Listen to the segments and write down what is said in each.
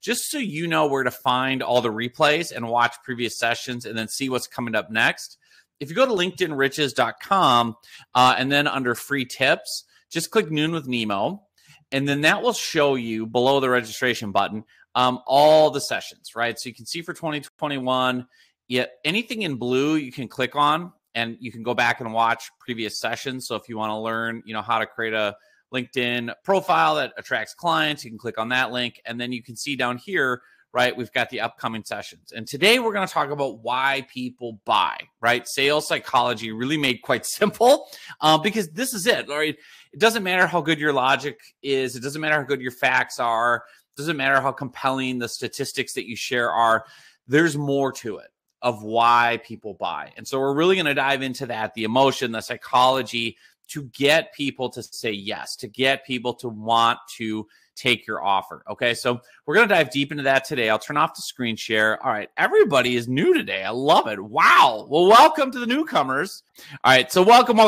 just so you know where to find all the replays and watch previous sessions and then see what's coming up next. If you go to linkedinriches.com and then under free tips, just click Noon with Nemo. And then that will show you below the registration button all the sessions, right? So you can see for 2021, anything in blue you can click on and you can go back and watch previous sessions. So if you want to learn, how to create a LinkedIn profile that attracts clients, you can click on that link. And then you can see down here, right, we've got the upcoming sessions. And today we're going to talk about why people buy, right? Sales psychology really made quite simple because this is it, right? It doesn't matter how good your logic is. It doesn't matter how good your facts are. It doesn't matter how compelling the statistics that you share are. There's more to it of why people buy. And so we're really going to dive into that, the emotion, the psychology, to get people to say yes, to get people to want to take your offer. Okay, so we're going to dive deep into that today. I'll turn off the screen share. All right, everybody is new today. I love it. Wow. Well, welcome to the newcomers. All right, so welcome,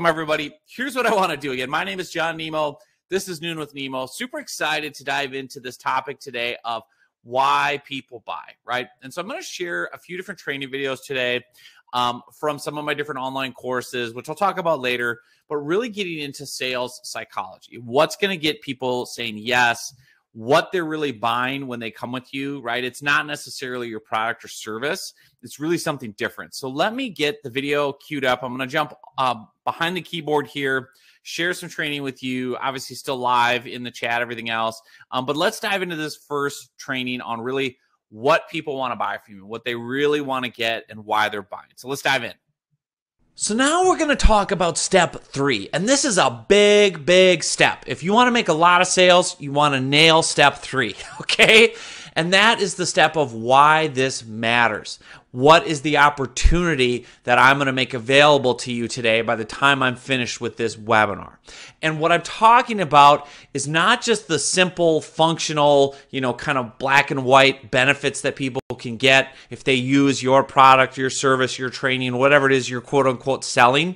everybody. Here's what I want to do. Again, my name is John Nemo. This is Noon with Nemo. Super excited to dive into this topic today of why people buy, right? And so I'm going to share a few different training videos today from some of my different online courses, which I'll talk about later, but really getting into sales psychology. What's going to get people saying yes, what they're really buying when they come with you, right? It's not necessarily your product or service. It's really something different. So let me get the video queued up. I'm going to jump behind the keyboard here, share some training with you, obviously still live in the chat, everything else. But let's dive into this first training on really what people want to buy from you, what they really want to get, and why they're buying. So let's dive in. So now we're going to talk about step 3. And this is a big, big step. If you want to make a lot of sales, you want to nail step 3, okay? And that is the step of why this matters. What is the opportunity that I'm going to make available to you today by the time I'm finished with this webinar? And what I'm talking about is not just the simple, functional, kind of black and white benefits that people can get if they use your product, your service, your training, whatever it is you're quote unquote selling,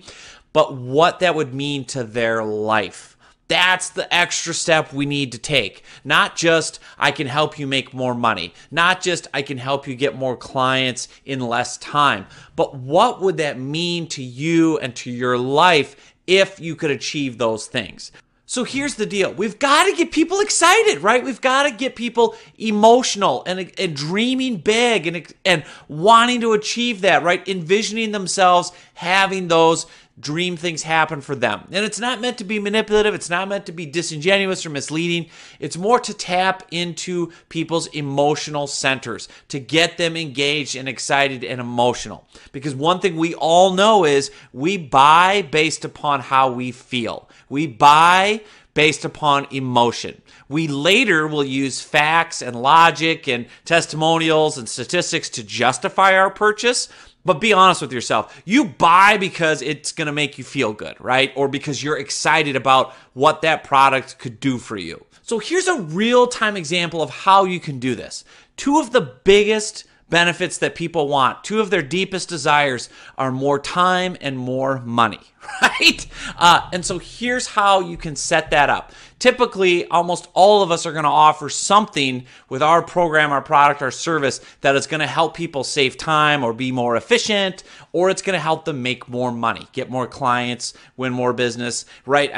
but what that would mean to their life. That's the extra step we need to take. Not just, I can help you make more money. Not just, I can help you get more clients in less time. But what would that mean to you and to your life if you could achieve those things? So here's the deal. We've got to get people excited, right? We've got to get people emotional and dreaming big and wanting to achieve that, right? Envisioning themselves having those dream things happen for them. And it's not meant to be manipulative. It's not meant to be disingenuous or misleading. It's more to tap into people's emotional centers, to get them engaged and excited and emotional. Because one thing we all know is we buy based upon how we feel. We buy based upon emotion. We later will use facts and logic and testimonials and statistics to justify our purchase. But be honest with yourself. You buy because it's going to make you feel good, right? Or because you're excited about what that product could do for you. So here's a real-time example of how you can do this. Two of the biggest benefits that people want, two of their deepest desires, are more time and more money, right? And so here's how you can set that up. Typically, almost all of us are going to offer something with our program, our product, our service that is going to help people save time or be more efficient, or it's going to help them make more money, get more clients, win more business, right?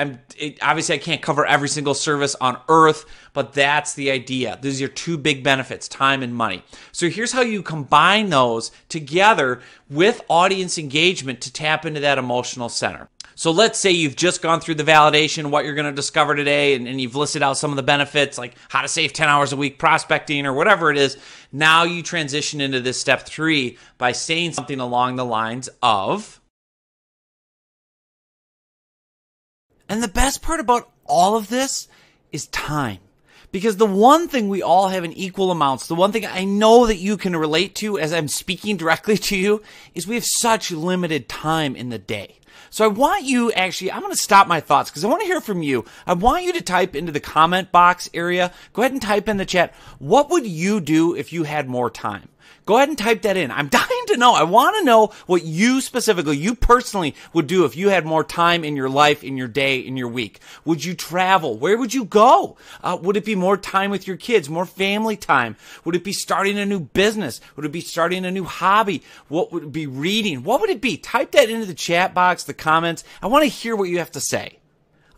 Obviously, I can't cover every single service on earth, but that's the idea. These are your two big benefits, time and money. So here's how you combine those together with audience engagement to tap into that emotional center. So let's say you've just gone through the validation, what you're going to discover today, and you've listed out some of the benefits, like how to save 10 hours a week prospecting or whatever it is. Now you transition into this step 3 by saying something along the lines of, and the best part about all of this is time. Because the one thing we all have in equal amounts, the one thing I know that you can relate to as I'm speaking directly to you, is we have such limited time in the day. So I want you actually, I'm going to stop my thoughts because I want to hear from you. I want you to type into the comment box area. Go ahead and type in the chat. What would you do if you had more time? Go ahead and type that in. I'm dying to know. I want to know what you specifically, you personally would do if you had more time in your life, in your day, in your week. Would you travel? Where would you go? Would it be more time with your kids, more family time? Would it be starting a new business? Would it be starting a new hobby? What would it be reading? What would it be? Type that into the chat box, the comments. I want to hear what you have to say.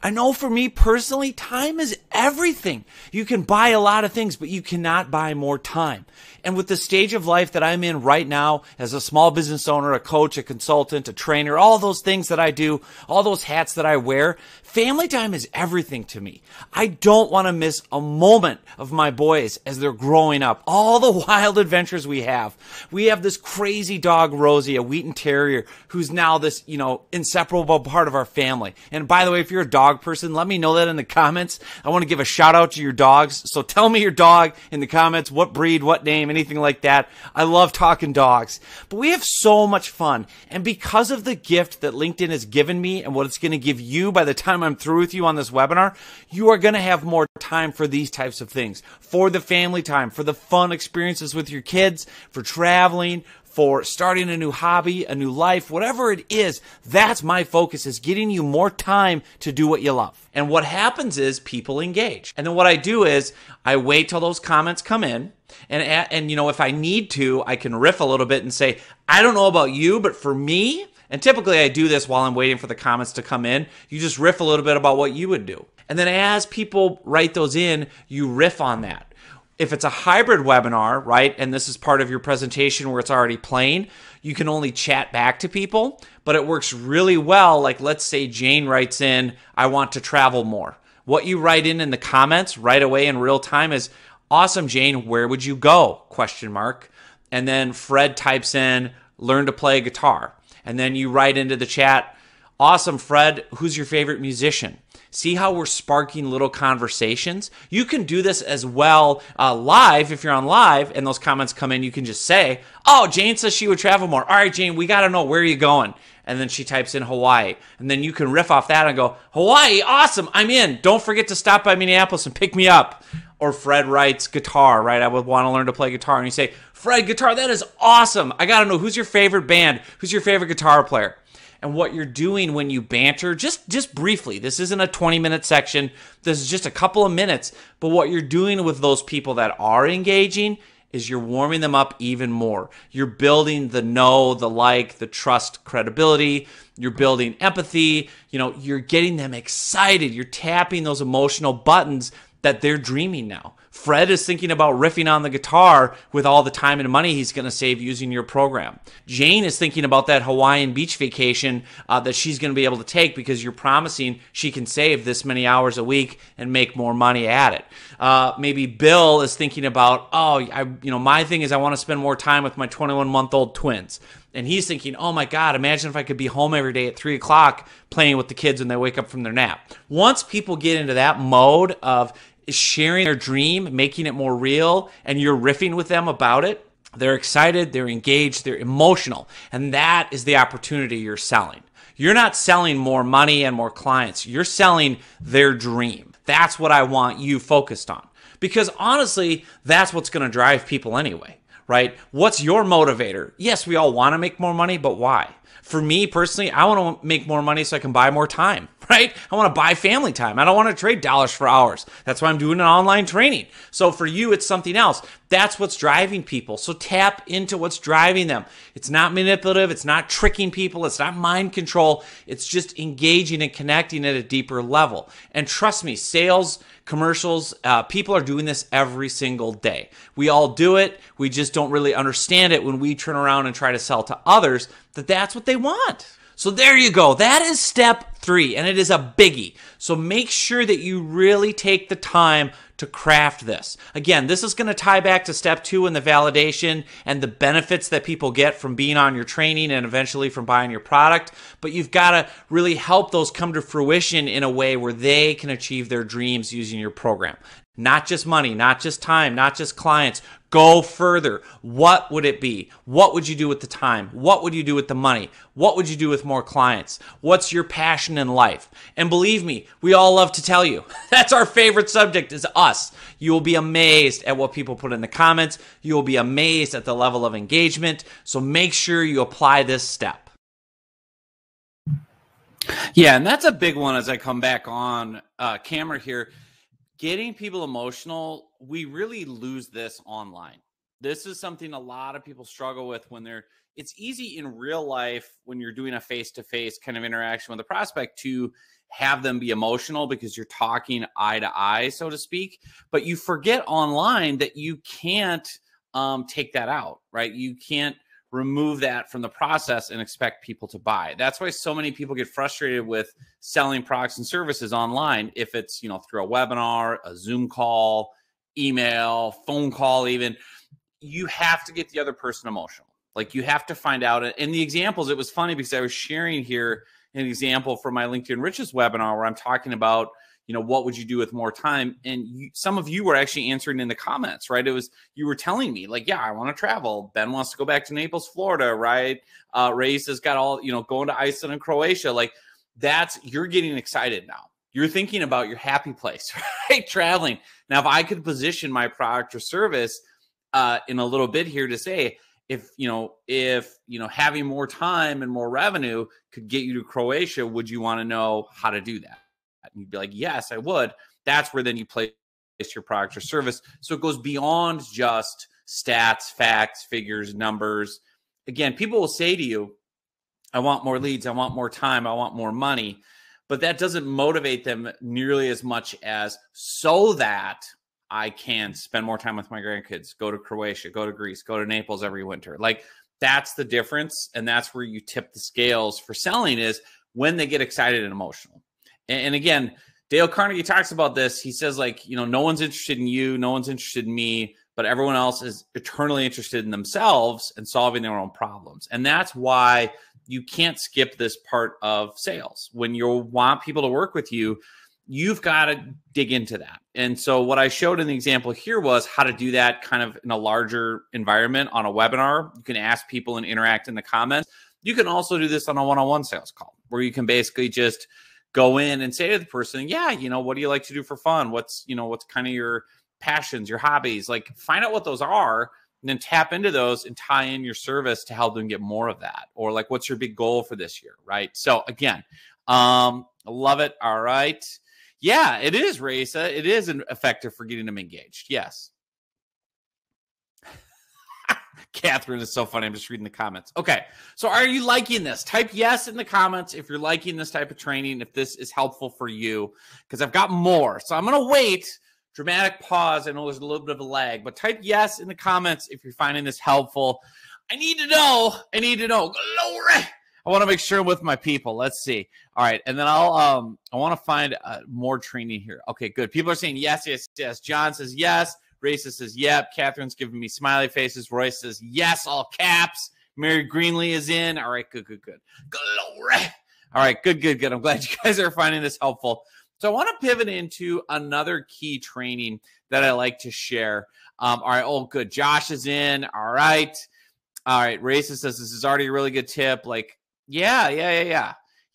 I know for me personally, time is everything. You can buy a lot of things, but you cannot buy more time. And with the stage of life that I'm in right now, as a small business owner, a coach, a consultant, a trainer, all those things that I do, all those hats that I wear, family time is everything to me. I don't want to miss a moment of my boys as they're growing up. All the wild adventures we have. We have this crazy dog, Rosie, a Wheaten Terrier, who's now this, inseparable part of our family. And by the way, if you're a dog person, let me know that in the comments. I want to give a shout out to your dogs. So tell me your dog in the comments, what breed, what name, anything like that. I love talking dogs. But we have so much fun. And because of the gift that LinkedIn has given me and what it's going to give you by the time I'm through with you on this webinar, you are going to have more time for these types of things, for the family time, for the fun experiences with your kids, for traveling, for starting a new hobby, a new life, whatever it is. That's my focus, is getting you more time to do what you love. And what happens is people engage. And then what I do is I wait till those comments come in. And if I need to, I can riff a little bit and say, I don't know about you, but for me, and typically I do this while I'm waiting for the comments to come in, you just riff a little bit about what you would do. And then as people write those in, you riff on that. If it's a hybrid webinar, right, and this is part of your presentation where it's already playing, you can only chat back to people, but it works really well. Like, let's say Jane writes in, I want to travel more. What you write in the comments right away in real time is, awesome, Jane, where would you go? ? And then Fred types in, learn to play guitar. And then you write into the chat, awesome, Fred, who's your favorite musician? See how we're sparking little conversations? You can do this as well live. If you're on live and those comments come in, you can just say, oh, Jane says she would travel more. All right, Jane, we got to know, where are you going? And then she types in Hawaii. And then you can riff off that and go, Hawaii, awesome, I'm in. Don't forget to stop by Minneapolis and pick me up. Or Fred writes guitar, right? I would want to learn to play guitar. And you say, Fred, guitar, that is awesome. I got to know, who's your favorite band? Who's your favorite guitar player? And what you're doing when you banter, just briefly, this isn't a 20-minute section. This is just a couple of minutes. But what you're doing with those people that are engaging is you're warming them up even more. You're building the know, the like, the trust, credibility. You're building empathy. You're getting them excited. You're tapping those emotional buttons that they're dreaming now. Fred is thinking about riffing on the guitar with all the time and money he's going to save using your program. Jane is thinking about that Hawaiian beach vacation that she's going to be able to take because you're promising she can save this many hours a week and make more money at it. Maybe Bill is thinking about, my thing is I want to spend more time with my 21-month-old twins. And he's thinking, oh my God, imagine if I could be home every day at 3 o'clock playing with the kids when they wake up from their nap. Once people get into that mode of sharing their dream, making it more real, and you're riffing with them about it, they're excited, they're engaged, they're emotional. And that is the opportunity you're selling. You're not selling more money and more clients. You're selling their dream. That's what I want you focused on. Because honestly, that's what's going to drive people anyway, right? What's your motivator? Yes, we all want to make more money, but why? For me personally, I want to make more money so I can buy more time, right? I want to buy family time. I don't want to trade dollars for hours. That's why I'm doing an online training. So for you, it's something else. That's what's driving people. So tap into what's driving them. It's not manipulative. It's not tricking people. It's not mind control. It's just engaging and connecting at a deeper level. And trust me, sales, commercials, people are doing this every single day. We all do it. We just don't really understand it when we turn around and try to sell to others that that's what they want. So there you go. That is step 3, and it is a biggie. So make sure that you really take the time to craft this. Again, this is going to tie back to step 2 in the validation and the benefits that people get from being on your training and eventually from buying your product. But you've got to really help those come to fruition in a way where they can achieve their dreams using your program. Not just money, not just time, not just clients. Go further. What would it be? What would you do with the time? What would you do with the money? What would you do with more clients? What's your passion in life? And believe me, we all love to tell you. That's our favorite subject, is us. You will be amazed at what people put in the comments. You will be amazed at the level of engagement. So make sure you apply this step. Yeah, and that's a big one as I come back on camera here. Getting people emotional, we really lose this online. This is something a lot of people struggle with when it's easy in real life when you're doing a face-to-face kind of interaction with a prospect to have them be emotional because you're talking eye to eye, so to speak. But you forget online that you can't take that out, right? You can't remove that from the process and expect people to buy. That's why so many people get frustrated with selling products and services online. If it's, through a webinar, a Zoom call, email, phone call, even, you have to get the other person emotional. Like, you have to find out. And the examples, it was funny because I was sharing here an example from my LinkedIn Riches webinar where I'm talking about, what would you do with more time? And some of you were actually answering in the comments, right? You were telling me like, yeah, I want to travel. Ben wants to go back to Naples, Florida, right? Reyes has got all, going to Iceland and Croatia. Like, you're getting excited now. You're thinking about your happy place, right? Traveling. Now, if I could position my product or service in a little bit here to say, if having more time and more revenue could get you to Croatia, would you want to know how to do that? And you'd be like, yes, I would. That's where then you place your product or service. So it goes beyond just stats, facts, figures, numbers. Again, people will say to you, I want more leads, I want more time, I want more money. But that doesn't motivate them nearly as much as so that I can spend more time with my grandkids, go to Croatia, go to Greece, go to Naples every winter. Like, that's the difference. And that's where you tip the scales for selling, is when they get excited and emotional. And again, Dale Carnegie talks about this. He says, like, no one's interested in you, no one's interested in me, but everyone else is eternally interested in themselves and solving their own problems. And that's why you can't skip this part of sales. When you want people to work with you, you've got to dig into that. And so what I showed in the example here was how to do that kind of in a larger environment on a webinar. You can ask people and interact in the comments. You can also do this on a one-on-one sales call where you can basically just go in and say to the person, yeah, what do you like to do for fun? What's kind of your passions, your hobbies? Like, find out what those are and then tap into those and tie in your service to help them get more of that. Or like, what's your big goal for this year, right? So again, I love it. All right. Yeah, it is, Raisa. It is effective for getting them engaged. Yes. Catherine is so funny. I'm just reading the comments. Okay. So are you liking this? Type yes in the comments if you're liking this type of training, if this is helpful for you, because I've got more. So I'm going to wait. Dramatic pause. I know there's a little bit of a lag, but type yes in the comments if you're finding this helpful. I need to know. Glory. I want to make sure I'm with my people. Let's see. All right. And then I want to find more training here. Okay, good. People are saying yes, yes, yes. John says yes. Raisa says, yep. Catherine's giving me smiley faces. Royce says, yes, all caps. Mary Greenlee is in. All right, good. Glory. All right, good. I'm glad you guys are finding this helpful. So I want to pivot into another key training that I like to share. All right, oh, good. Josh is in. All right. Raisa says, this is already a really good tip. Like, yeah,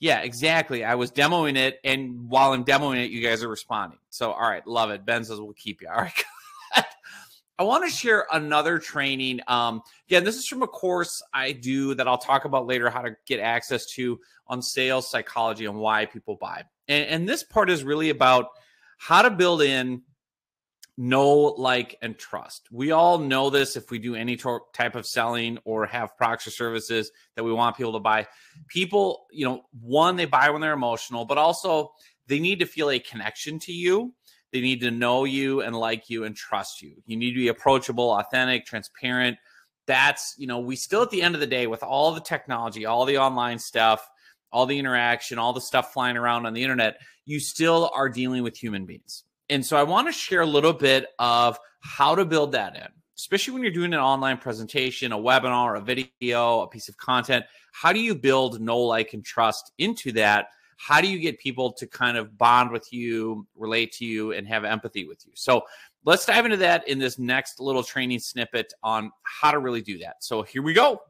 exactly. I was demoing it, and while I'm demoing it, you guys are responding. So, all right, love it. Ben says, we'll keep you. All right, I want to share another training. Again, this is from a course I do that I'll talk about later, how to get access to, on sales psychology and why people buy. And this part is really about how to build in know, like, and trust. We all know this if we do any type of selling or have products or services that we want people to buy. People, one, they buy when they're emotional, but also they need to feel a connection to you. They need to know you and like you and trust you. You need to be approachable, authentic, transparent. That's, we still, at the end of the day, with all the technology, all the online stuff, all the interaction, all the stuff flying around on the internet, you still are dealing with human beings. And so I want to share a little bit of how to build that in, especially when you're doing an online presentation, a webinar, a video, a piece of content. How do you build know, like, and trust into that? how do you get people to kind of bond with you, relate to you, and have empathy with you? So let's dive into that in this next little training snippet on how to really do that. So here we go.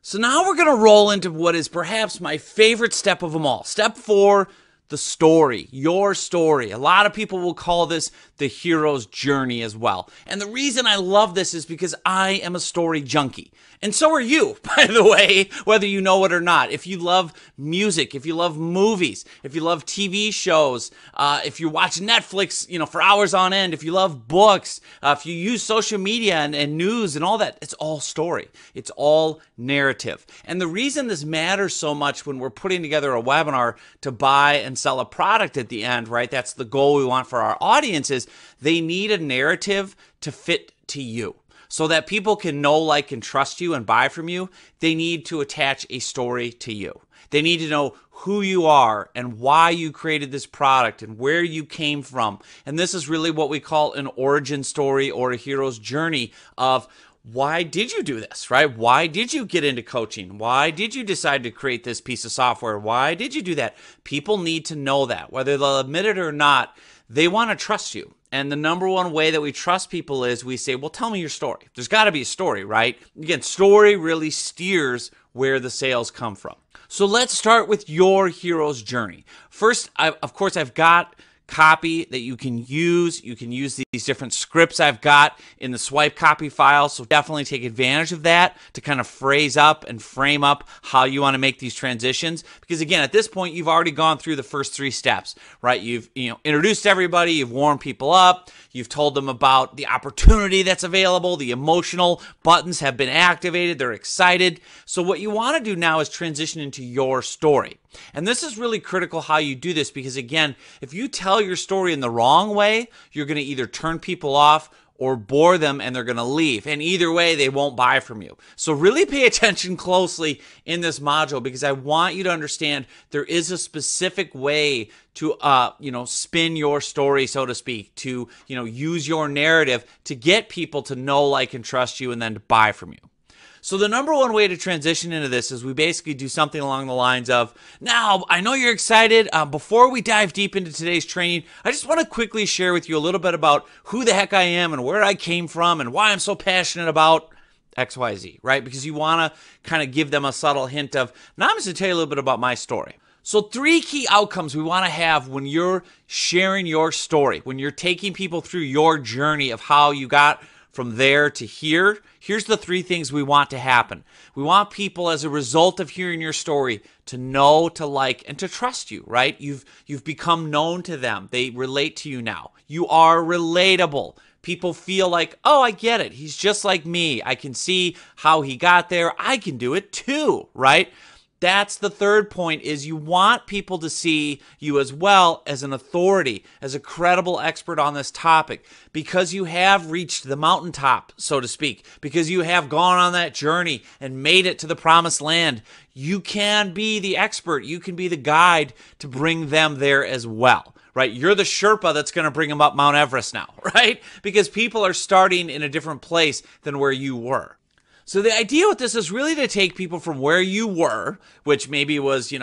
So now we're going to roll into what is perhaps my favorite step of them all. Step 4, the story, your story. A lot of people will call this the hero's journey as well. And the reason I love this is because I am a story junkie. And so are you, by the way, whether you know it or not. If you love music, if you love movies, if you love TV shows, if you watch Netflix, for hours on end, if you love books, if you use social media and news and all that, it's all story. It's all narrative. And the reason this matters so much when we're putting together a webinar to buy and sell a product at the end, right? That's the goal we want for our audiences. They need a narrative to fit to you. So that people can know, like, and trust you and buy from you, they need to attach a story to you. They need to know who you are and why you created this product and where you came from. And this is really what we call an origin story or a hero's journey of why did you do this, right? Why did you get into coaching? Why did you decide to create this piece of software? Why did you do that? People need to know that. Whether they'll admit it or not, they want to trust you. And the number one way that we trust people is we say, well, tell me your story. There's got to be a story, right? Again, story really steers where the sales come from. So let's start with your hero's journey. First, of course, I've got copy that you can use. You can use these different scripts I've got in the swipe copy file. So definitely take advantage of that to kind of phrase up and frame up how you want to make these transitions. Because again, at this point, you've already gone through the first 3 steps, right? You've introduced everybody, you've warmed people up, you've told them about the opportunity that's available, the emotional buttons have been activated, they're excited. So what you want to do now is transition into your story. And this is really critical how you do this because, again, if you tell your story in the wrong way, you're going to either turn people off or bore them and they're going to leave. And either way, they won't buy from you. So really pay attention closely in this module because I want you to understand there is a specific way to, spin your story, so to speak, to, use your narrative to get people to know, like, and trust you and then to buy from you. So the number one way to transition into this is we basically do something along the lines of, now, I know you're excited. Before we dive deep into today's training, I just want to quickly share with you a little bit about who the heck I am and where I came from and why I'm so passionate about XYZ, right? Because you want to kind of give them a subtle hint of, now I'm just going to tell you a little bit about my story. So 3 key outcomes we want to have when you're sharing your story, when you're taking people through your journey of how you got from there to here. Here's the 3 things we want to happen. We want people, as a result of hearing your story, to know, to like, and to trust you, right? You've become known to them. They relate to you now. You are relatable. People feel like, oh, I get it. He's just like me. I can see how he got there. I can do it too, right? That's the third point, is you want people to see you as well as an authority, as a credible expert on this topic, because you have reached the mountaintop, so to speak, because you have gone on that journey and made it to the promised land. You can be the expert. You can be the guide to bring them there as well, right? You're the Sherpa that's going to bring them up Mount Everest now, right? Because people are starting in a different place than where you were. So the idea with this is really to take people from where you were, which maybe was,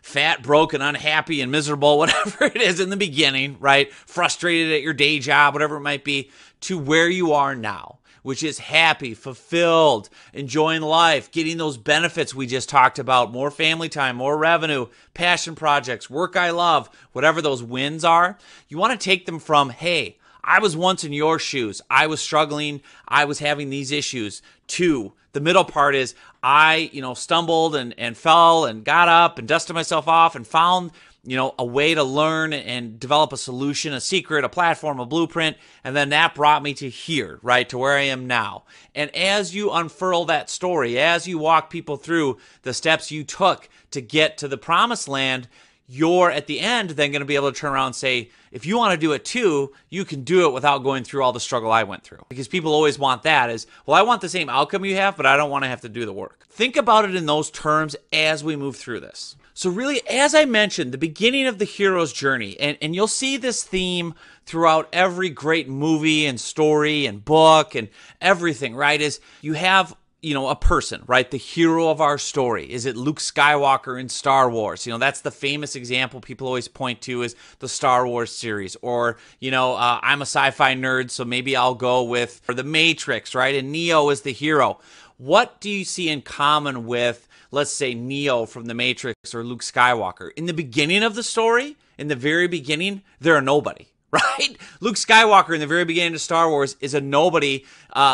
fat, broke, and unhappy and miserable, whatever it is in the beginning, right? Frustrated at your day job, whatever it might be, to where you are now, which is happy, fulfilled, enjoying life, getting those benefits we just talked about, more family time, more revenue, passion projects, work I love, whatever those wins are. You want to take them from, hey, I was once in your shoes. I was struggling. I was having these issues. To the middle part is I, stumbled and fell and got up and dusted myself off and found, a way to learn and develop a solution, a secret, a platform, a blueprint. And then that brought me to here, right? To where I am now. And as you unfurl that story, as you walk people through the steps you took to get to the promised land, you're at the end then going to be able to turn around and say, if you want to do it too, you can do it without going through all the struggle I went through. Because people always want that is, well, I want the same outcome you have, but I don't want to have to do the work. Think about it in those terms as we move through this. So really, as I mentioned, the beginning of the hero's journey, and you'll see this theme throughout every great movie and story and book and everything, right, is you have a person, right? The hero of our story. Is it Luke Skywalker in Star Wars? That's the famous example people always point to is the Star Wars series. Or, I'm a sci-fi nerd, so maybe I'll go with The Matrix, right? And Neo is the hero. What do you see in common with, let's say, Neo from The Matrix or Luke Skywalker? In the beginning of the story, in the very beginning, they're a nobody. Right? Luke Skywalker in the very beginning of Star Wars is a nobody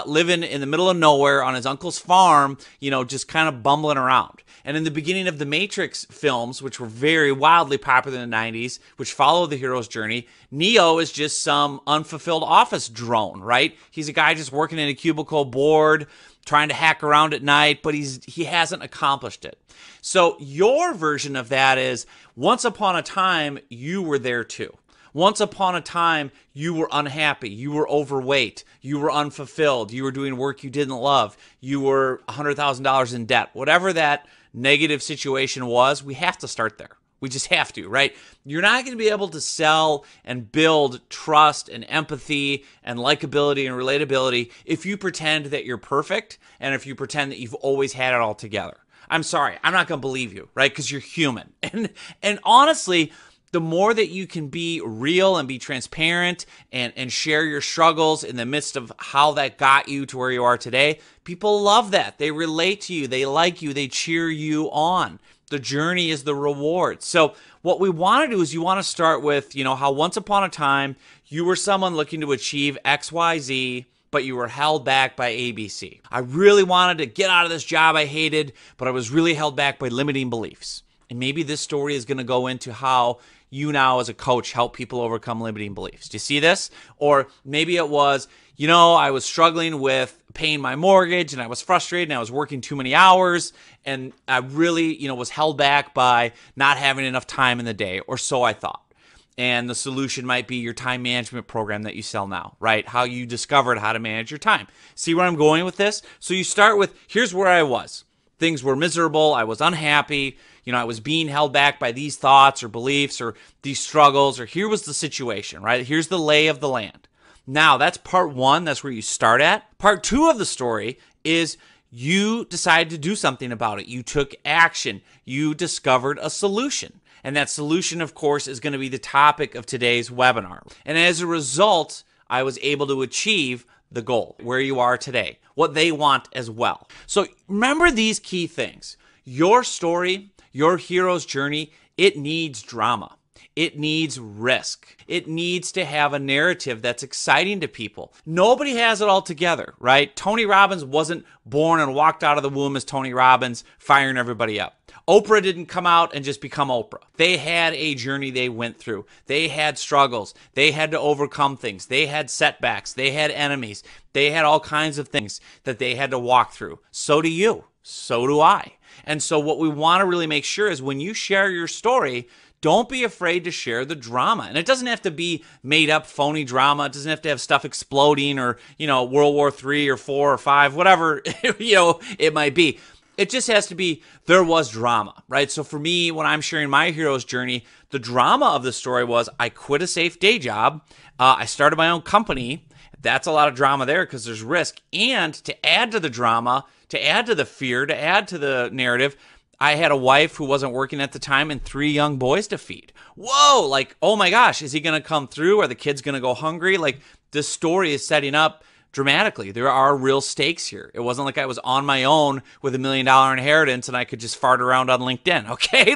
living in the middle of nowhere on his uncle's farm, just kind of bumbling around. And in the beginning of the Matrix films, which were very wildly popular in the 90s, which follow the hero's journey, Neo is just some unfulfilled office drone, right? He's a guy just working in a cubicle, bored, trying to hack around at night, but he hasn't accomplished it. So your version of that is, once upon a time, you were there too. Once upon a time, you were unhappy, you were overweight, you were unfulfilled, you were doing work you didn't love, you were $100,000 in debt. Whatever that negative situation was, we have to start there. We just have to, right? You're not going to be able to sell and build trust and empathy and likability and relatability if you pretend that you're perfect and if you pretend that you've always had it all together. I'm sorry, I'm not going to believe you, right? Because you're human. And honestly, the more that you can be real and be transparent and share your struggles in the midst of how that got you to where you are today, people love that. They relate to you. They like you. They cheer you on. The journey is the reward. So what we want to do is you want to start with, how once upon a time you were someone looking to achieve X, Y, Z, but you were held back by ABC. I really wanted to get out of this job I hated, but I was really held back by limiting beliefs. And maybe this story is going to go into how you now as a coach help people overcome limiting beliefs. Do you see this? Or maybe it was, I was struggling with paying my mortgage and I was frustrated and I was working too many hours and I really, was held back by not having enough time in the day, or so I thought. And the solution might be your time management program that you sell now, right? How you discovered how to manage your time. See where I'm going with this? So you start with, here's where I was. Things were miserable. I was unhappy. I was being held back by these thoughts or beliefs or these struggles, or here was the situation, right? Here's the lay of the land. Now, that's part one. That's where you start at. Part two of the story is you decided to do something about it. You took action. You discovered a solution. And that solution, of course, is going to be the topic of today's webinar. And as a result, I was able to achieve the goal, where you are today, what they want as well. So remember these key things. Your story, your hero's journey, it needs drama. It needs risk. It needs to have a narrative that's exciting to people. Nobody has it all together, right? Tony Robbins wasn't born and walked out of the womb as Tony Robbins, firing everybody up. Oprah didn't come out and just become Oprah. They had a journey they went through. They had struggles. They had to overcome things. They had setbacks. They had enemies. They had all kinds of things that they had to walk through. So do you. So do I. And so what we want to really make sure is when you share your story, don't be afraid to share the drama. And it doesn't have to be made up, phony drama. It doesn't have to have stuff exploding or, World War III or 4 or 5, whatever, it might be. It just has to be, there was drama, right? So for me, when I'm sharing my hero's journey, the drama of the story was I quit a safe day job. I started my own company. That's a lot of drama there because there's risk. And to add to the drama, to add to the fear, to add to the narrative, I had a wife who wasn't working at the time and 3 young boys to feed. Whoa, oh my gosh, is he going to come through? Are the kids going to go hungry? This story is setting up dramatically. There are real stakes here. It wasn't like I was on my own with $1 million inheritance and I could just fart around on LinkedIn. Okay,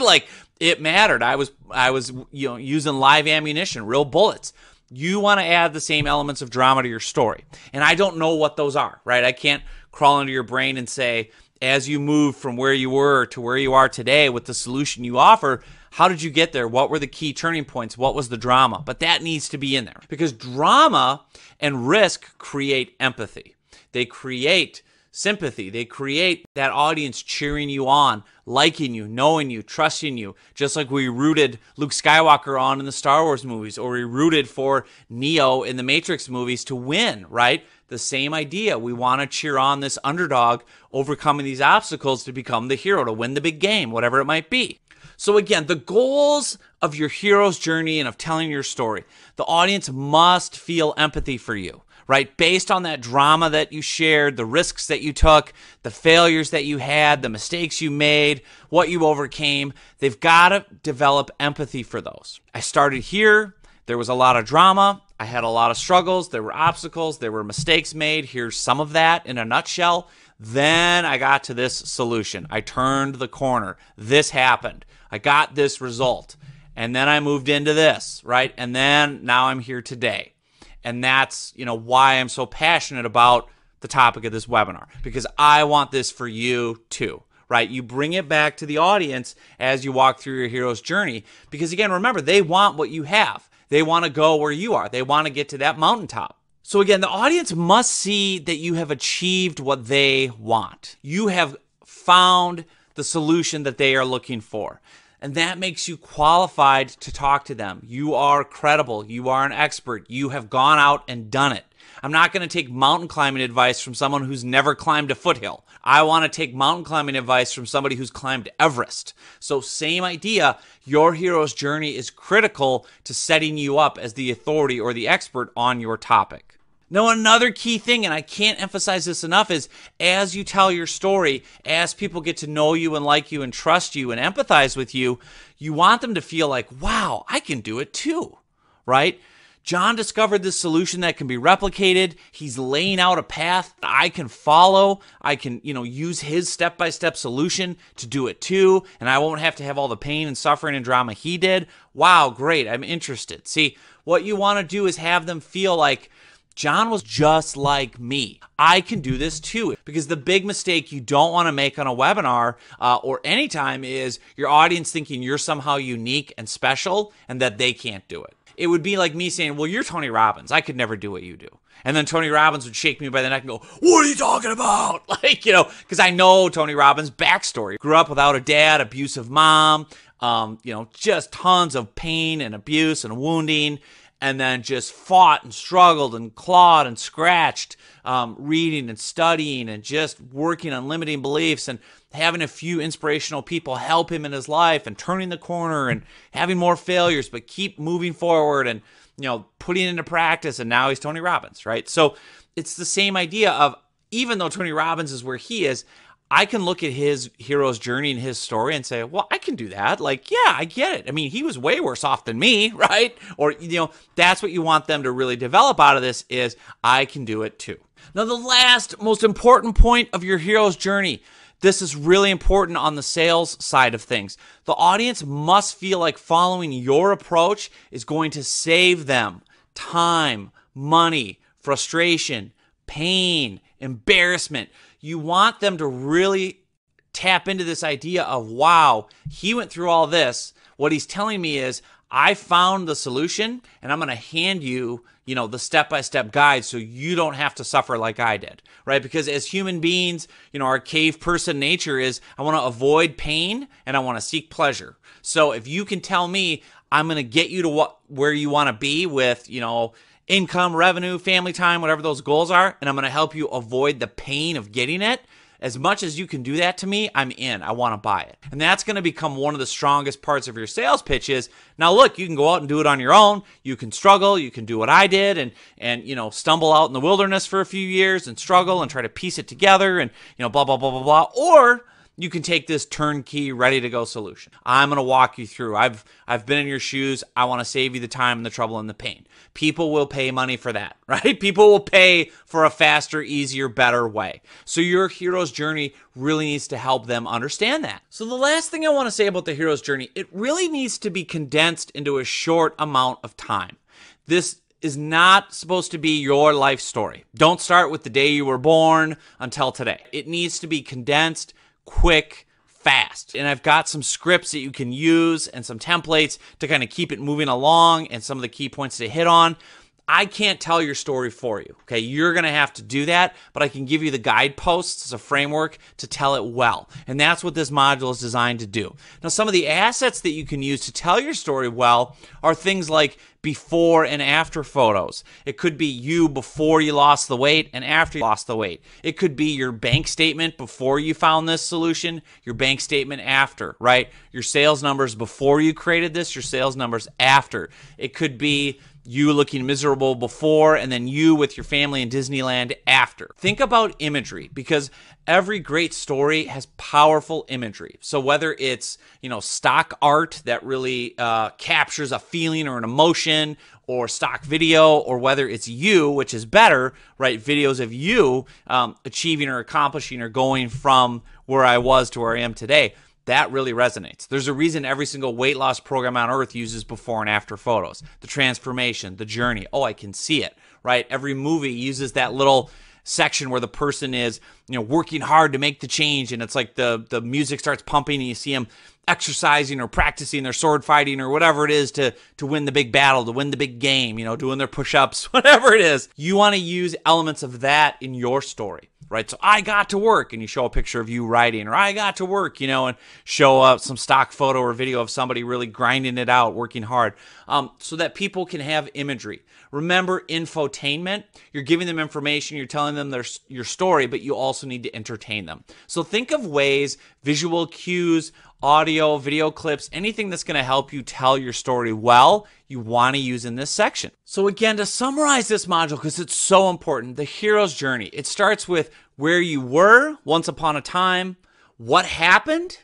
it mattered. I was using live ammunition, real bullets. You want to add the same elements of drama to your story, and I don't know what those are. Right? I can't crawl into your brain and say, as you move from where you were to where you are today with the solution you offer, how did you get there? What were the key turning points? What was the drama? But that needs to be in there because drama and risk create empathy. They create sympathy. They create that audience cheering you on, liking you, knowing you, trusting you, just like we rooted Luke Skywalker on in the Star Wars movies, or we rooted for Neo in the Matrix movies to win, right? The same idea. We want to cheer on this underdog overcoming these obstacles to become the hero, to win the big game, whatever it might be. So again, the goals of your hero's journey and of telling your story, the audience must feel empathy for you, right? Based on that drama that you shared, the risks that you took, the failures that you had, the mistakes you made, what you overcame, they've got to develop empathy for those. I started here. There was a lot of drama. I had a lot of struggles. There were obstacles. There were mistakes made. Here's some of that in a nutshell. Then I got to this solution. I turned the corner. This happened. I got this result. And then I moved into this, right? And then now I'm here today. And that's, why I'm so passionate about the topic of this webinar, because I want this for you too, right? You bring it back to the audience as you walk through your hero's journey, because again, remember, they want what you have. They want to go where you are. They want to get to that mountaintop. So again, the audience must see that you have achieved what they want. You have found the solution that they are looking for. And that makes you qualified to talk to them. You are credible. You are an expert. You have gone out and done it. I'm not going to take mountain climbing advice from someone who's never climbed a foothill. I want to take mountain climbing advice from somebody who's climbed Everest. So same idea, your hero's journey is critical to setting you up as the authority or the expert on your topic. Now, another key thing, and I can't emphasize this enough, is as you tell your story, as people get to know you and like you and trust you and empathize with you, you want them to feel like, wow, I can do it too, right? John discovered this solution that can be replicated. He's laying out a path that I can follow. I can, use his step-by-step solution to do it too, and I won't have to have all the pain and suffering and drama he did. Wow, great, I'm interested. See, what you want to do is have them feel like, John was just like me. I can do this too. Because the big mistake you don't want to make on a webinar or anytime is your audience thinking you're somehow unique and special and that they can't do it. It would be like me saying, well, you're Tony Robbins. I could never do what you do. And then Tony Robbins would shake me by the neck and go, what are you talking about? Because I know Tony Robbins' backstory. Grew up without a dad, abusive mom, just tons of pain and abuse and wounding. And then just fought and struggled and clawed and scratched, reading and studying and just working on limiting beliefs and having a few inspirational people help him in his life and turning the corner and having more failures, but keep moving forward and, putting it into practice. And now he's Tony Robbins, right? So it's the same idea of, even though Tony Robbins is where he is, I can look at his hero's journey and his story and say, well, I can do that. Like, yeah, I get it. I mean, he was way worse off than me, right? Or, that's what you want them to really develop out of this is, I can do it too. Now, the last most important point of your hero's journey, this is really important on the sales side of things. The audience must feel like following your approach is going to save them time, money, frustration, pain, embarrassment. You want them to really tap into this idea of, wow, he went through all this. What he's telling me is, I found the solution and I'm going to hand you, the step-by-step guide so you don't have to suffer like I did, right? Because as human beings, our cave person nature is, I want to avoid pain and I want to seek pleasure. So if you can tell me, I'm going to get you to where you want to be with, income, revenue, family time, whatever those goals are, and I'm going to help you avoid the pain of getting it. As much as you can do that to me, I'm in. I want to buy it. And that's going to become one of the strongest parts of your sales pitches. Now, look, you can go out and do it on your own. You can struggle. You can do what I did and stumble out in the wilderness for a few years and struggle and try to piece it together and, blah, blah, blah, blah, blah. Or you can take this turnkey, ready-to-go solution. I'm going to walk you through. I've been in your shoes. I want to save you the time and the trouble and the pain. People will pay money for that, right? People will pay for a faster, easier, better way. So your hero's journey really needs to help them understand that. So the last thing I want to say about the hero's journey, it really needs to be condensed into a short amount of time. This is not supposed to be your life story. Don't start with the day you were born until today. It needs to be condensed, quick, fast. And I've got some scripts that you can use and some templates to kind of keep it moving along and some of the key points to hit on. I can't tell your story for you, okay? You're going to have to do that, but I can give you the guideposts as a framework to tell it well. And that's what this module is designed to do. Now, some of the assets that you can use to tell your story well are things like before and after photos. It could be you before you lost the weight and after you lost the weight. It could be your bank statement before you found this solution, your bank statement after, right? Your sales numbers before you created this, your sales numbers after. It could be you looking miserable before, and then you with your family in Disneyland after. Think about imagery, because every great story has powerful imagery. So whether it's, stock art that really captures a feeling or an emotion, or stock video, or whether it's you, which is better, right? Videos of you achieving or accomplishing or going from where I was to where I am today. That really resonates. There's a reason every single weight loss program on earth uses before and after photos. The transformation, the journey. Oh, I can see it, right? Every movie uses that little section where the person is, working hard to make the change, and it's like the music starts pumping and you see them exercising or practicing their sword fighting or whatever it is to win the big battle, to win the big game, doing their push-ups, whatever it is. You want to use elements of that in your story, right? So I got to work, and you show a picture of you writing, or I got to work, and show up some stock photo or video of somebody really grinding it out, working hard, so that people can have imagery. Remember, infotainment, you're giving them information, you're telling them your story, but you also need to entertain them. So think of ways, visual cues, audio, video clips, anything that's going to help you tell your story well, you want to use in this section. So again, to summarize this module, because it's so important, the hero's journey. It starts with where you were once upon a time, what happened,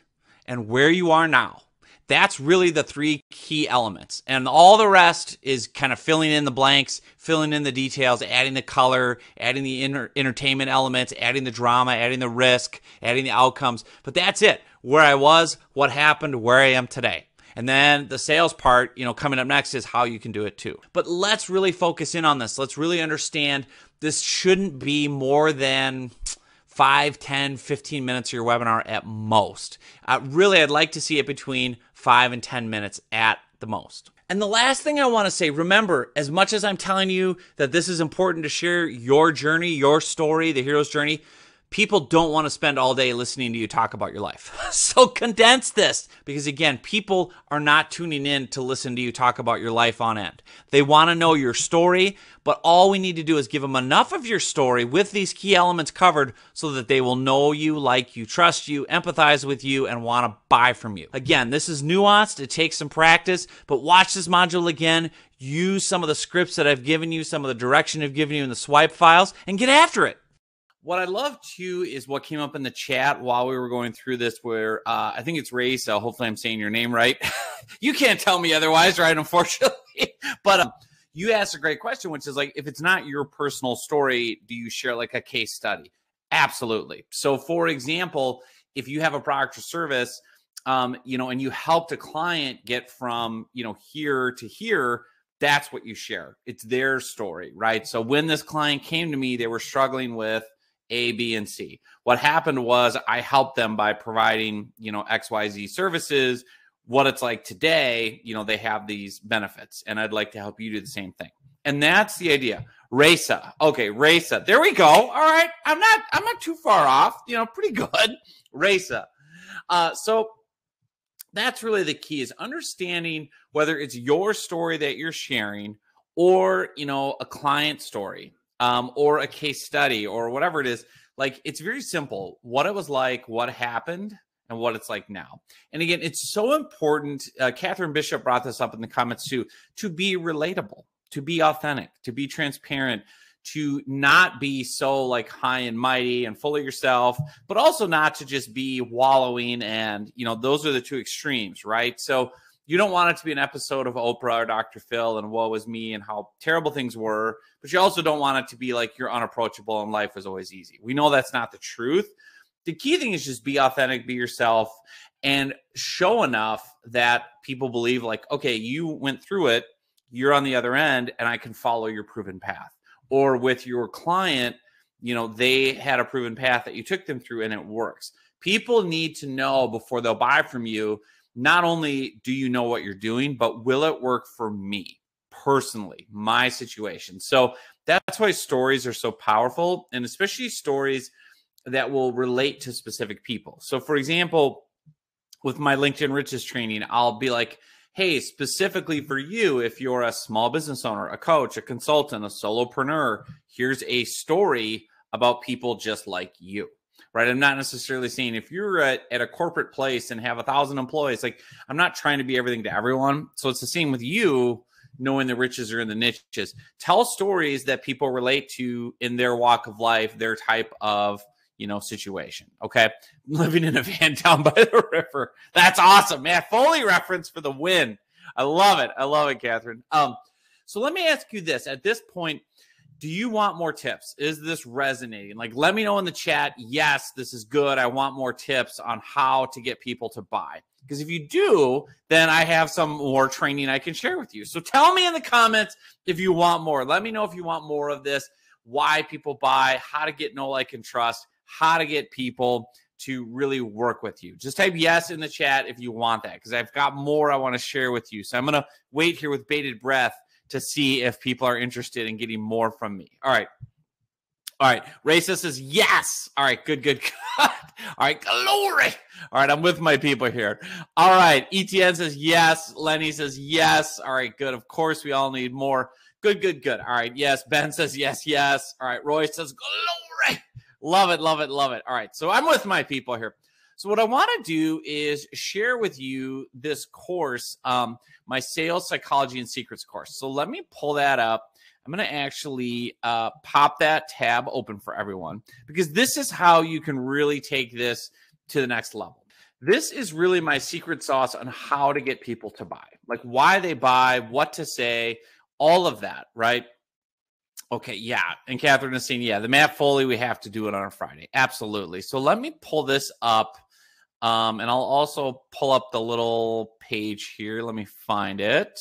and where you are now. That's really the three key elements. And all the rest is kind of filling in the blanks, filling in the details, adding the color, adding the entertainment elements, adding the drama, adding the risk, adding the outcomes. But that's it. Where I was, what happened, where I am today. And then the sales part, coming up next is how you can do it too. But let's really focus in on this. Let's really understand this shouldn't be more than 5, 10, 15 minutes of your webinar at most. Really, I'd like to see it between 5 and 10 minutes at the most. And the last thing I want to say, remember, as much as I'm telling you that this is important to share your journey, your story, the hero's journey, people don't want to spend all day listening to you talk about your life. So condense this, because again, people are not tuning in to listen to you talk about your life on end. They want to know your story, but all we need to do is give them enough of your story with these key elements covered so that they will know you, like you, trust you, empathize with you, and want to buy from you. Again, this is nuanced. It takes some practice, but watch this module again. Use some of the scripts that I've given you, some of the direction I've given you in the swipe files, and get after it. What I love too is what came up in the chat while we were going through this, where I think it's Ray, so hopefully I'm saying your name right. You can't tell me otherwise, right? Unfortunately. But you asked a great question, which is like, if it's not your personal story, do you share like a case study? Absolutely. So for example, if you have a product or service, and you helped a client get from, here to here, that's what you share. It's their story, right? So when this client came to me, they were struggling with A, B, and C. What happened was I helped them by providing, XYZ services. What it's like today, they have these benefits, and I'd like to help you do the same thing. And that's the idea. Raisa. Okay, Raisa. There we go. All right. I'm not too far off, pretty good. Raisa. So that's really the key, is understanding whether it's your story that you're sharing or, a client story. Or a case study or whatever it is. Like, it's very simple. What it was like, what happened, and what it's like now. And again, it's so important. Catherine Bishop brought this up in the comments too, to be relatable, to be authentic, to be transparent, to not be so like high and mighty and full of yourself, but also not to just be wallowing. And, those are the two extremes, right? So you don't want it to be an episode of Oprah or Dr. Phil and woe is me and how terrible things were, but you also don't want it to be like you're unapproachable and life was always easy. We know that's not the truth. The key thing is just be authentic, be yourself, and show enough that people believe like, okay, you went through it, you're on the other end, and I can follow your proven path. Or with your client, they had a proven path that you took them through and it works. People need to know before they'll buy from you, not only do you know what you're doing, but will it work for me personally, my situation? So that's why stories are so powerful, and especially stories that will relate to specific people. So for example, with my LinkedIn Riches training, I'll be like, hey, specifically for you, if you're a small business owner, a coach, a consultant, a solopreneur, here's a story about people just like you. Right. I'm not necessarily saying if you're at a corporate place and have 1,000 employees, like I'm not trying to be everything to everyone. So it's the same with you. knowing the riches are in the niches. Tell stories that people relate to in their walk of life, their type of, situation. Okay. Living in a van down by the river. That's awesome, man. Foley reference for the win. I love it. I love it, Catherine. So let me ask you this. At this point, do you want more tips? Is this resonating? Like, let me know in the chat. Yes, this is good. I want more tips on how to get people to buy. Because if you do, then I have some more training I can share with you. So tell me in the comments if you want more. Let me know if you want more of this, why people buy, how to get know, like, and trust, how to get people to really work with you. Just type yes in the chat if you want that, because I've got more I want to share with you. So I'm going to wait here with bated breath to see if people are interested in getting more from me. All right. All right. Racist says yes. All right. Good, good, good. All right. Glory. All right. I'm with my people here. All right. ETN says yes. Lenny says yes. All right. Good. Of course, we all need more. Good, good, good. All right. Yes. Ben says yes, yes. All right. Roy says glory. Love it, love it, love it. All right. So I'm with my people here. So what I want to do is share with you this course, my Sales Psychology and Secrets course. So let me pull that up. I'm going to actually pop that tab open for everyone, because this is how you can really take this to the next level. This is really my secret sauce on how to get people to buy, like why they buy, what to say, all of that, right? Okay, yeah. And Catherine is saying, yeah, the Matt Foley, we have to do it on a Friday. Absolutely. So let me pull this up. And I'll also pull up the little page here. Let me find it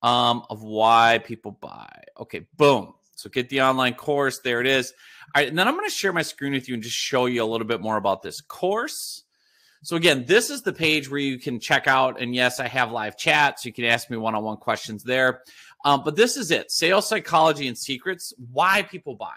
of why people buy. Okay, boom. So get the online course. There it is. All right, and then I'm going to share my screen with you and just show you a little bit more about this course. So again, this is the page where you can check out. And yes, I have live chat, so you can ask me one-on-one questions there. But this is it. Sales Psychology and Secrets, why people buy.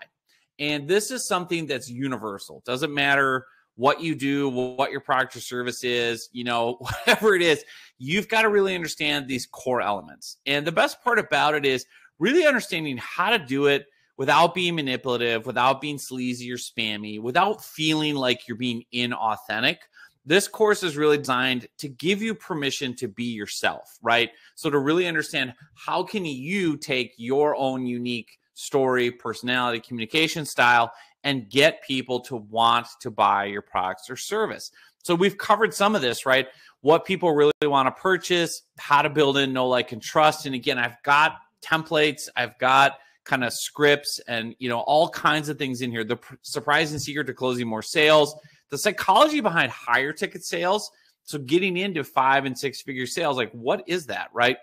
And this is something that's universal. Doesn't matter what you do, what your product or service is, whatever it is, you've got to really understand these core elements. And the best part about it is really understanding how to do it without being manipulative, without being sleazy or spammy, without feeling like you're being inauthentic. This course is really designed to give you permission to be yourself, right? So to really understand how can you take your own unique story, personality, communication style, and get people to want to buy your products or service. So we've covered some of this, right? What people really want to purchase, how to build in know, like, and trust. And again, I've got templates, I've got kind of scripts and, all kinds of things in here. The surprising secret to closing more sales, the psychology behind higher ticket sales. So getting into 5- and 6-figure sales, like what is that, right?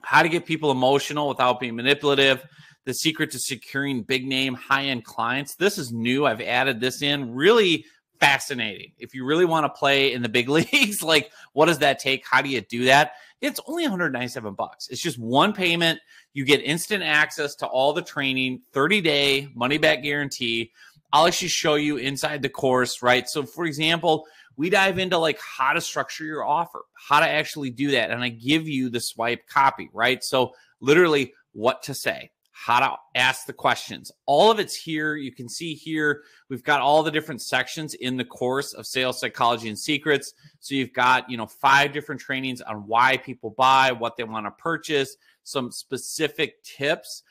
How to get people emotional without being manipulative. The secret to securing big name, high-end clients. This is new. I've added this in. Really fascinating. If you really want to play in the big leagues, like what does that take? How do you do that? It's only $197. It's just one payment. You get instant access to all the training, 30-day money-back guarantee. I'll actually show you inside the course, right? So for example, we dive into like how to structure your offer, how to actually do that. And I give you the swipe copy, right? So literally what to say, how to ask the questions. All of it's here. You can see here, we've got all the different sections in the course of Sales Psychology and Secrets. So you've got, 5 different trainings on why people buy, what they want to purchase, some specific tips,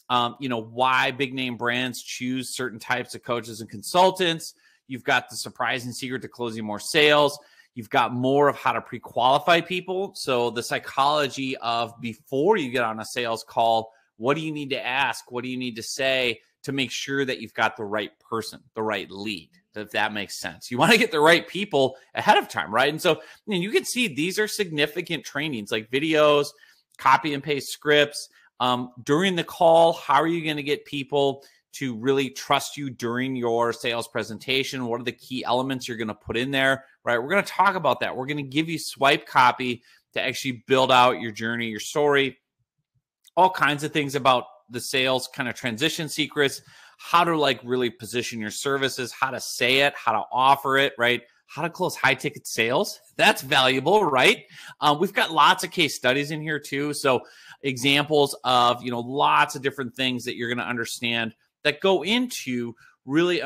why big name brands choose certain types of coaches and consultants. You've got the surprising secret to closing more sales. You've got more of how to pre-qualify people. So the psychology of before you get on a sales call, what do you need to ask? What do you need to say to make sure that you've got the right person, the right lead, if that makes sense? You want to get the right people ahead of time, right? And so you can see these are significant trainings like videos, copy and paste scripts. During the call, how are you going to get people to really trust you during your sales presentation? What are the key elements you're going to put in there, right? We're going to talk about that. We're going to give you swipe copy to actually build out your journey, your story, all kinds of things about the sales kind of transition secrets, how to like really position your services, how to say it, how to offer it, right? How to close high ticket sales. That's valuable, right? We've got lots of case studies in here too. So examples of, lots of different things that you're going to understand that go into really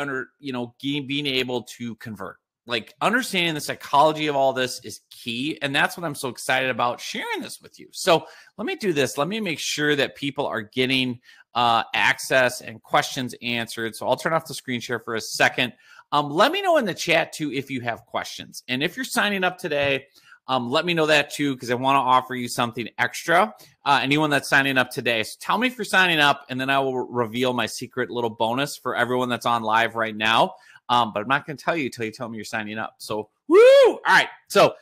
being able to convert. like understanding the psychology of all this is key. And that's what I'm so excited about sharing this with you. So let me do this. Let me make sure that people are getting access and questions answered. So I'll turn off the screen share for a second. Let me know in the chat too if you have questions. And if you're signing up today, let me know that too, because I want to offer you something extra. Anyone that's signing up today, so tell me if you're signing up, and then I will reveal my secret little bonus for everyone that's on live right now. But I'm not going to tell you until you tell me you're signing up. So, woo! All right. So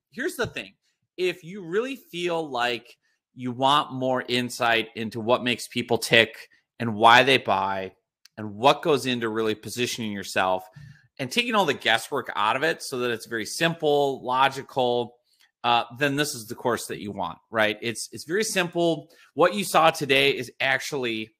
here's the thing. If you really feel like you want more insight into what makes people tick and why they buy and what goes into really positioning yourself and taking all the guesswork out of it so that it's very simple, logical, then this is the course that you want, right? It's very simple. What you saw today is actually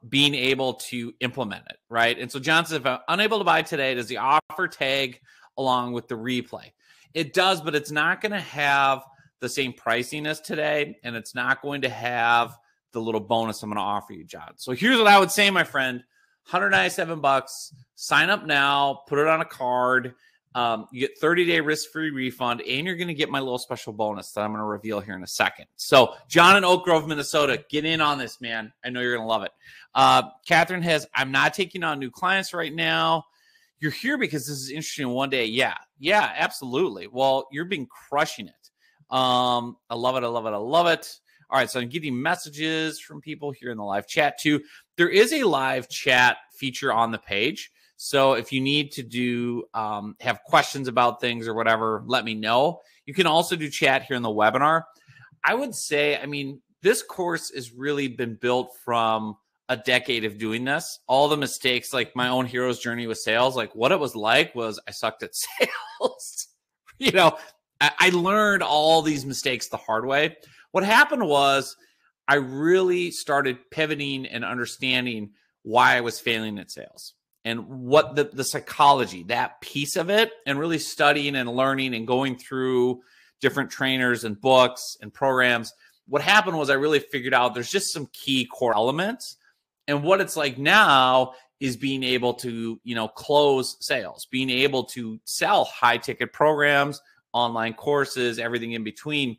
being able to implement it, right? And so John says, if I'm unable to buy today, does the offer tag along with the replay? It does, but it's not going to have the same pricing as today, and it's not going to have the little bonus I'm going to offer you, John. So here's what I would say, my friend. $197. Sign up now. Put it on a card. You get 30-day risk-free refund, and you're going to get my little special bonus that I'm going to reveal here in a second. So John in Oak Grove, Minnesota, get in on this, man. I know you're going to love it. Catherine has, I'm not taking on new clients right now. You're here because this is interesting one day. Yeah, absolutely. Well, you're been crushing it. I love it. I love it. I love it. All right, so I'm getting messages from people here in the live chat too. There is a live chat feature on the page. So if you need to do have questions about things or whatever, let me know. You can also do chat here in the webinar. I would say, I mean, this course has really been built from a decade of doing this. All the mistakes, like my own hero's journey with sales, like what it was like was I sucked at sales. You know, I learned all these mistakes the hard way. What happened was I really started pivoting and understanding why I was failing at sales and what the psychology, that piece of it, and really studying and learning and going through different trainers and books and programs. What happened was I really figured out there's just some key core elements. And what it's like now is being able to, you know, close sales, being able to sell high ticket programs, online courses, everything in between,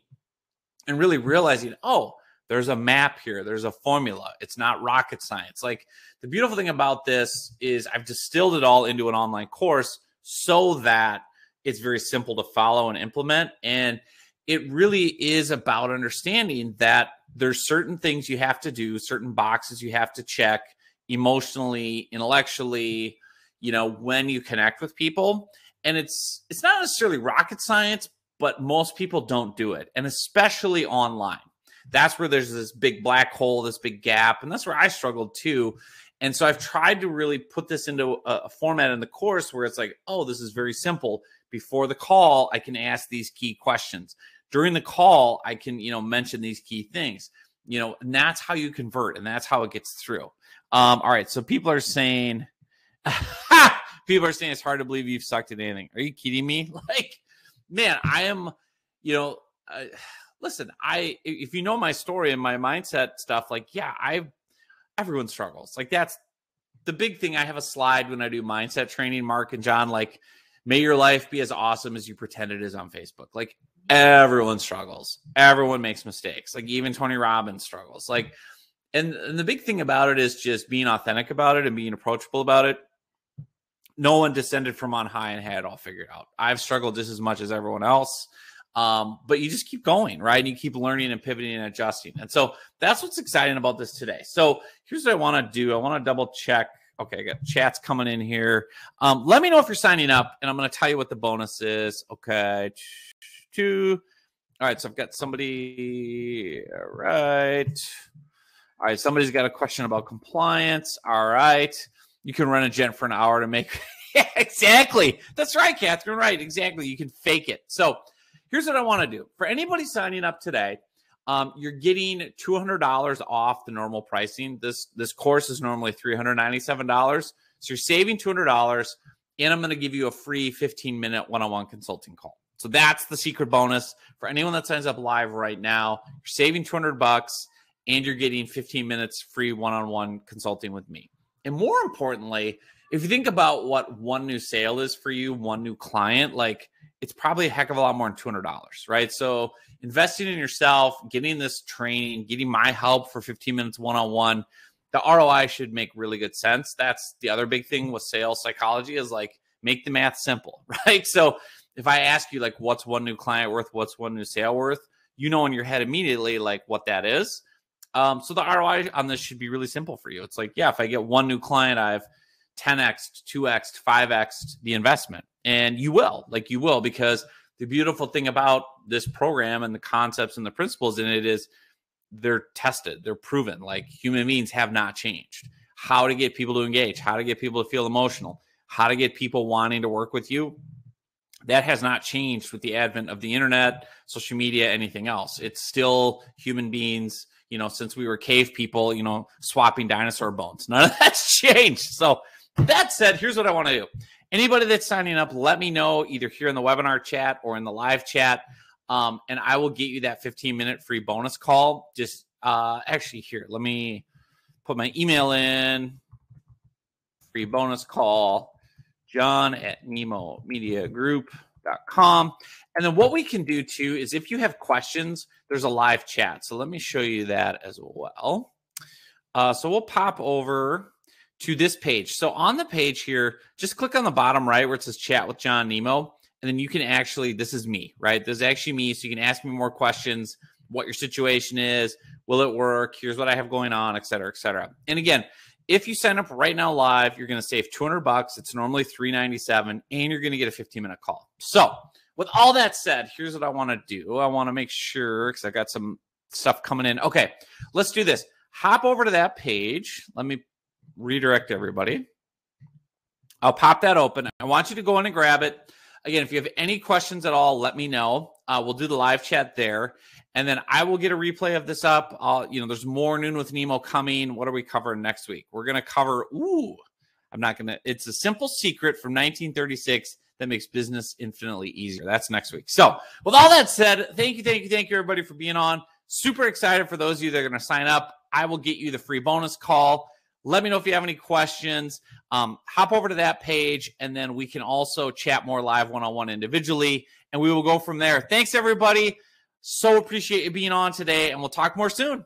and really realizing, oh, there's a map here. There's a formula. It's not rocket science. Like the beautiful thing about this is I've distilled it all into an online course so that it's very simple to follow and implement. And it really is about understanding that there's certain things you have to do, certain boxes you have to check emotionally, intellectually, you know, when you connect with people. And it's not necessarily rocket science, but most people don't do it. And especially online. That's where there's this big black hole, this big gap. And that's where I struggled too. And so I've tried to really put this into a format in the course where it's like, oh, this is very simple. Before the call, I can ask these key questions. During the call, I can, you know, mention these key things, you know, and that's how you convert. And that's how it gets through. All right. So people are saying, it's hard to believe you've sucked at anything. Are you kidding me? Like, man, I am, you know, listen, if you know my story and my mindset stuff, like, yeah, everyone struggles. Like that's the big thing. I have a slide when I do mindset training, Mark and John, like, may your life be as awesome as you pretend it is on Facebook. Like everyone struggles. Everyone makes mistakes. Like even Tony Robbins struggles. Like, and the big thing about it is just being authentic about it and being approachable about it. No one descended from on high and had it all figured out. I've struggled just as much as everyone else. But you just keep going, right? And you keep learning and pivoting and adjusting. And so that's what's exciting about this today. So here's what I want to do. I want to double check. Okay, I got chats coming in here. Let me know if you're signing up, and I'm going to tell you what the bonus is. Okay. All right, so I've got somebody. All right. All right, somebody's got a question about compliance. All right. You can run a gent for an hour to make. Yeah, exactly. That's right, Catherine. Right, exactly. You can fake it. So here's what I want to do. For anybody signing up today, you're getting $200 off the normal pricing. This course is normally $397. So you're saving $200, and I'm going to give you a free 15-minute one-on-one consulting call. So that's the secret bonus for anyone that signs up live right now. You're saving $200, and you're getting 15 minutes free one-on-one consulting with me. And more importantly, if you think about what one new sale is for you, one new client, like it's probably a heck of a lot more than $200, right? So investing in yourself, getting this training, getting my help for 15 minutes one-on-one, the ROI should make really good sense. That's the other big thing with sales psychology is like, make the math simple, right? So if I ask you like, what's one new client worth? What's one new sale worth? You know in your head immediately like what that is. So the ROI on this should be really simple for you. It's like, yeah, if I get one new client, I've 10x, 2x, 5x the investment. And you will, because the beautiful thing about this program and the concepts and the principles in it is they're tested, they're proven. Like human beings have not changed. How to get people to engage, how to get people to feel emotional, how to get people wanting to work with you. That has not changed with the advent of the internet, social media, anything else. It's still human beings, since we were cave people, swapping dinosaur bones. None of that's changed. So that said, here's what I want to do. Anybody that's signing up, let me know either here in the webinar chat or in the live chat. And I will get you that 15-minute free bonus call. Just actually here, let me put my email in. Free bonus call, john@nemomediagroup.com. And then what we can do too is if you have questions, there's a live chat. So let me show you that as well. So we'll pop over to this page. So on the page here, just click on the bottom right where it says chat with John Nemo. And then you can actually, this is me, right? This is actually me. So you can ask me more questions, what your situation is, will it work? Here's what I have going on, et cetera, et cetera. And again, if you sign up right now live, you're going to save $200. It's normally $397, and you're going to get a 15-minute call. So with all that said, here's what I want to do. I want to make sure, because I've got some stuff coming in. Okay, let's do this. Hop over to that page. Let me redirect everybody. I'll pop that open. I want you to go in and grab it. Again, if you have any questions at all, let me know. We'll do the live chat there. And then I will get a replay of this up. There's more Noon with Nemo coming. What are we covering next week? We're going to cover, it's a simple secret from 1936 that makes business infinitely easier. That's next week. So with all that said, thank you, everybody, for being on. Super excited for those of you that are going to sign up. I will get you the free bonus call. Let me know if you have any questions. Hop over to that page, and then we can also chat more live one-on-one individually, and we will go from there. Thanks, everybody. So appreciate you being on today, and we'll talk more soon.